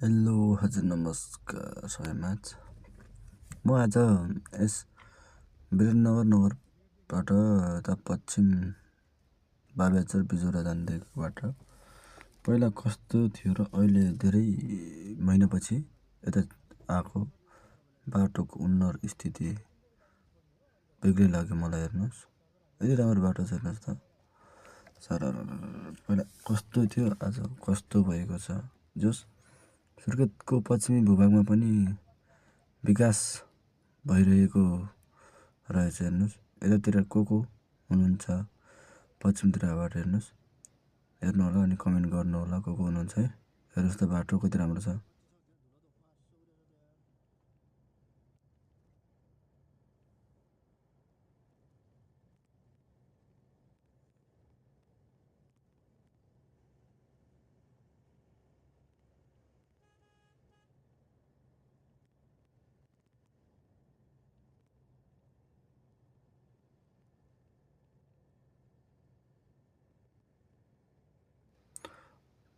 Hello हजुर नमस्कार सबैमाझ। म आज यस विराटनगरबाट यता पश्चिम बाबेचर बिजोरा जाँदै बाटो पहिला कस्तो थियो र अहिले धेरै महिनापछि यता आएको बाटोको उन्नत स्थिति बेग्लै लाग्यो मलाई। हेर्नुहोस्, यति राम्रो बाटो छ हेर्नुहोस् त। सारा पहिला कस्तो थियो आज कस्तो भएको छ। जस सुर्खेतको पश्चिमी भूभागमा पनि विकास भइरहेको रहेछ। हेर्नुहोस् यतातिर को हुनुहुन्छ पश्चिमतिरबाट हेर्नुहोस्, हेर्नु होला अनि कमेन्ट गर्नु होला को हुनुहुन्छ है। हेर्नुहोस् त बाटो कति राम्रो छ।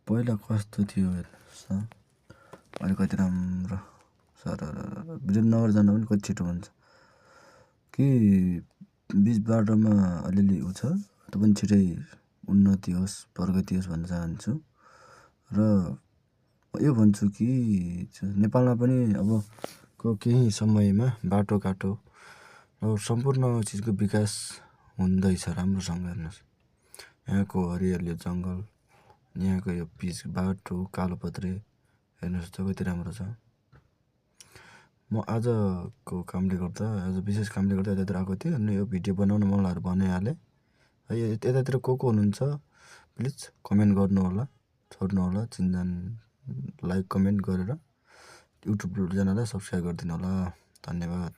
पहिला कस्तो थियो हेर्नुहोस् त, अहिले कति राम्रो। सर विराटनगर जान पनि कति छिटो हुन्छ कि बिच बाटोमा अलिअलि उ छ, त्यो पनि छिटै उन्नति होस् प्रगति होस् भन्न चाहन्छु। र यो भन्छु कि नेपालमा पनि अब केही समयमा बाटोघाटो र सम्पूर्ण चिजको विकास हुँदैछ राम्रोसँग। हेर्नुहोस् यहाँको हरियाली जङ्गल, यहाँको यो पिच बाटो कालोपत्रे हेर्नुहोस् त कति राम्रो छ। म आजको कामले गर्दा विशेष कामले गर्दा यतातिर आएको थिएँ अनि यो भिडियो बनाउन मलाई भनिहालेँ है। यतातिर को हुनुहुन्छ प्लिज कमेन्ट गर्नु होला, छोड्नु होला, चिन्जान लाइक कमेन्ट गरेर युट्युब च्यानललाई सब्सक्राइब गरिदिनु होला। धन्यवाद।